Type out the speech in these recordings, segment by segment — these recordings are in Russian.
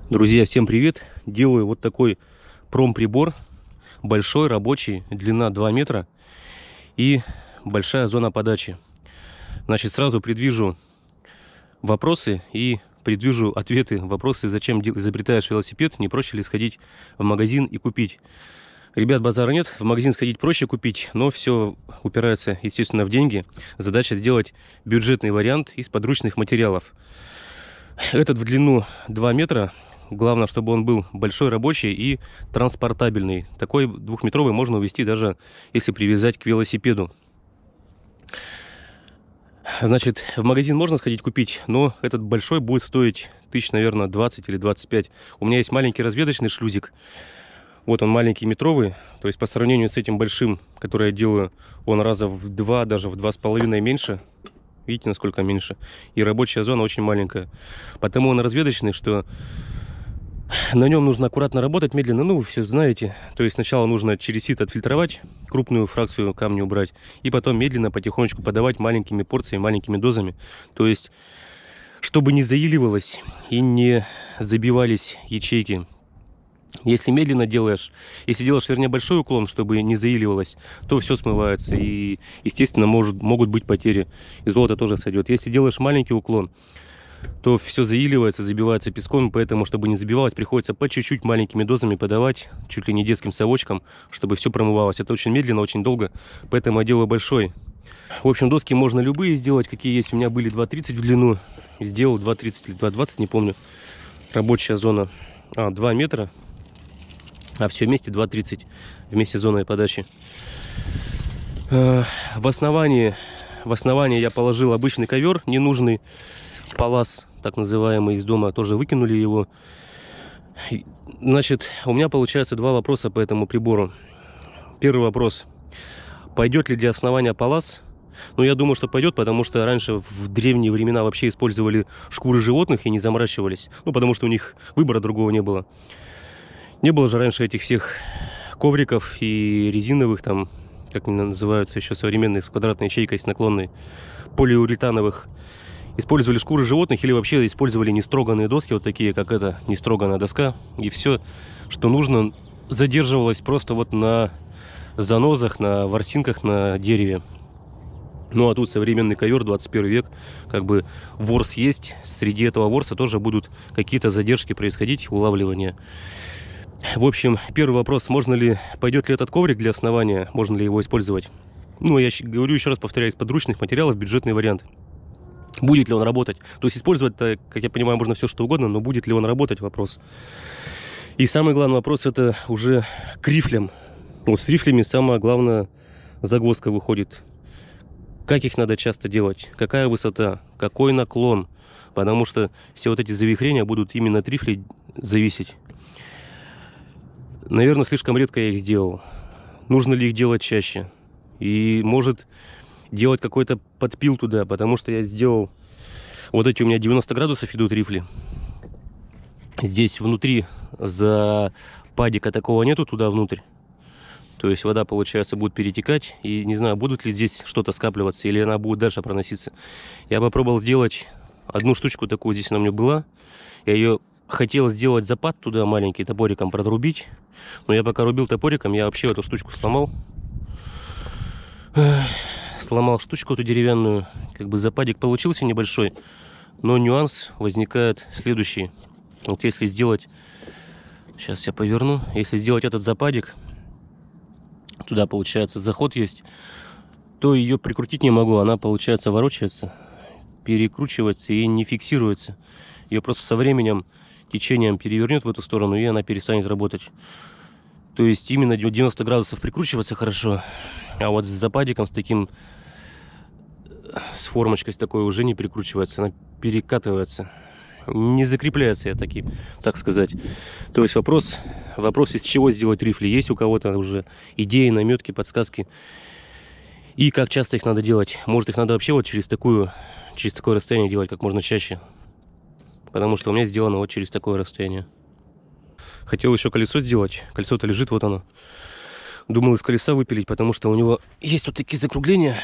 Друзья, всем привет! Делаю вот такой промприбор. Большой, рабочий, длина 2 метра и большая зона подачи. Значит, сразу предвижу вопросы и предвижу ответы. Вопросы: зачем изобретаешь велосипед? Не проще ли сходить в магазин и купить? Ребят, базара нет, в магазин сходить проще купить, но все упирается, естественно, в деньги. Задача сделать бюджетный вариант из подручных материалов. Этот в длину 2 метра. Главное, чтобы он был большой, рабочий и транспортабельный. Такой 2-метровый можно увезти, даже если привязать к велосипеду. Значит, в магазин можно сходить купить, но этот большой будет стоить тысяч, наверное, 20 или 25. У меня есть маленький разведочный шлюзик. Вот он маленький, метровый. То есть по сравнению с этим большим, который я делаю, он раза в 2, даже в 2,5 меньше. Видите, насколько меньше. И рабочая зона очень маленькая. Потому он разведочный, что на нем нужно аккуратно работать, медленно. Ну, вы все знаете. То есть сначала нужно через сито отфильтровать, крупную фракцию камня убрать. И потом медленно, потихонечку подавать маленькими порциями, маленькими дозами. То есть, чтобы не заиливалось и не забивались ячейки. Если медленно делаешь, если делаешь, вернее, большой уклон, чтобы не заиливалось, то все смывается. И, естественно, могут быть потери. И золото тоже сойдет. Если делаешь маленький уклон, то все заиливается, забивается песком, поэтому, чтобы не забивалось, приходится по чуть-чуть маленькими дозами подавать, чуть ли не детским совочком, чтобы все промывалось. Это очень медленно, очень долго, поэтому я делаю большой. В общем, доски можно любые сделать, какие есть. У меня были 2,30 в длину, сделал 2,30 или 2,20, не помню. Рабочая зона 2 метра, а все вместе 2,30, вместе с зоной подачи. В основании я положил обычный ковер, ненужный. Палас, так называемый, из дома, тоже выкинули его. Значит, у меня получается 2 вопроса по этому прибору. Первый вопрос: пойдет ли для основания палас? Ну, я думаю, что пойдет, потому что раньше в древние времена вообще использовали шкуры животных и не заморачивались. Ну, потому что у них выбора другого не было. Не было же раньше этих всех ковриков и резиновых, там, как они называются, еще современных, с квадратной ячейкой, с наклонной, полиуретановых. Использовали шкуры животных или вообще использовали нестроганные доски, вот такие, как эта нестроганная доска. И все, что нужно, задерживалось просто вот на занозах, на ворсинках на дереве. Ну а тут современный ковер, 21 век, как бы ворс есть. Среди этого ворса тоже будут какие-то задержки происходить, улавливания. В общем, первый вопрос: пойдет ли этот коврик для основания, можно ли его использовать? Ну, я говорю еще раз, повторяю, из подручных материалов бюджетный вариант. Будет ли он работать? То есть использовать, как я понимаю, можно все что угодно, но будет ли он работать — вопрос. И самый главный вопрос — это уже к рифлям. Вот с рифлями самая главная загвоздка выходит. Как их надо часто делать? Какая высота? Какой наклон? Потому что все вот эти завихрения будут именно от рифлей зависеть. Наверное, слишком редко я их сделал. Нужно ли их делать чаще? И может делать какой-то подпил туда, потому что я сделал... Вот эти у меня 90 градусов идут рифли. Здесь внутри западика такого нету туда внутрь. То есть вода, получается, будет перетекать. И не знаю, будут ли здесь что-то скапливаться, или она будет дальше проноситься. Я попробовал сделать одну штучку такую, здесь она у меня была. Я ее хотел сделать запад туда маленький, топориком продрубить. Но я пока рубил топориком, я вообще эту штучку сломал. Сломал штучку эту деревянную. Как бы западик получился небольшой. Но нюанс возникает следующий. Вот если сделать... Сейчас я поверну. Если сделать этот западик, туда, получается, заход есть, то ее прикрутить не могу. Она, получается, ворочается, перекручивается и не фиксируется. Ее просто со временем, течением перевернет в эту сторону, и она перестанет работать. То есть именно 90 градусов прикручиваться хорошо. А вот с западиком, с таким, с формочкой с такой, уже не прикручивается. Она перекатывается. Не закрепляется, так сказать. То есть вопрос, из чего сделать рифли. Есть у кого-то уже идеи, наметки, подсказки. И как часто их надо делать. Может, их надо вообще вот через такое расстояние делать как можно чаще. Потому что у меня сделано вот через такое расстояние. Хотел еще колесо сделать. Колесо-то лежит, вот оно. Думал из колеса выпилить, потому что у него есть вот такие закругления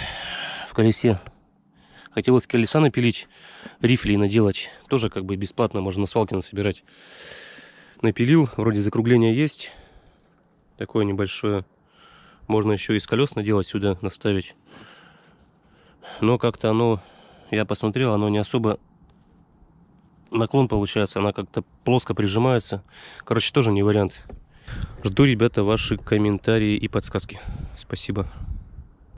в колесе. Хотел из колеса напилить, рифли наделать. Тоже как бы бесплатно, можно на свалке насобирать. напилил. Вроде закругление есть. Такое небольшое. Можно еще из колес наделать сюда, наставить. Но как-то оно, я посмотрел, оно не особо наклон получается. Она как-то плоско прижимается. Короче, тоже не вариант. Жду, ребята, ваши комментарии и подсказки. Спасибо.